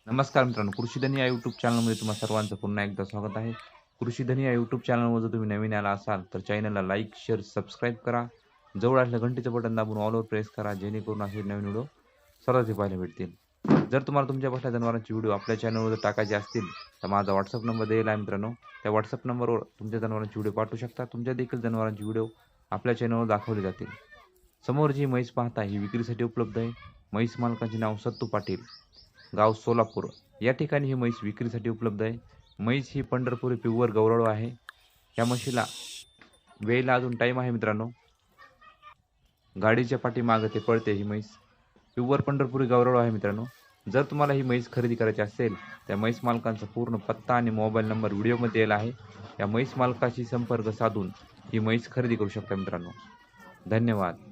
नमस्कार मित्रांनो, कृषीधन या यूट्यूब चॅनलमध्ये तुम्हा सर्वांचं पुन्हा एकदा स्वागत आहे. कृषीधन या यूट्यूब चॅनलवर जर तुम्ही नवीन आला असाल तर चॅनलला लाईक, शेअर, सबस्क्राईब करा. जवळ असलेल्या घंटेचं बटन दाबून ऑलवर प्रेस करा, जेणेकरून असे नवीन व्हिडिओ सर्वात पाहायला भेटतील. जर तुम्हाला तुमच्या बसल्या जनावरांचे व्हिडिओ आपल्या चॅनलवर टाकायचे असतील तर माझा WhatsApp नंबर दिलेला आहे मित्रांनो. त्या WhatsApp नंबरवर तुमच्या जनावरांचे व्हिडिओ पाठवू शकता. तुमच्या देखील जनावरांचे व्हिडिओ आपल्या चॅनलवर दाखवले जातील. समोर जी म्हैस पाहता ही विक्रीसाठी उपलब्ध आहे. म्हैस मालकाचे नाव सत्तू पाटील, गाव सोलापूर. या ठिकाणी ही म्हैस विक्रीसाठी उपलब्ध आहे. म्हैस ही पंढरपुरी प्युअर गवराळू आहे. या म्हशीला वेळेला अजून टाईम आहे मित्रांनो. गाडीच्या पाठीमागे ते पळते ही म्हैस. प्युअर पंढरपुरी गवराळू आहे मित्रांनो. जर तुम्हाला ही म्हैस खरेदी करायची असेल, त्या म्हैस मालकांचा पूर्ण पत्ता आणि मोबाईल नंबर व्हिडिओमध्ये दिलेला आहे. या म्हैस मालकाशी संपर्क साधून ही म्हैस खरेदी करू शकता मित्रांनो. धन्यवाद.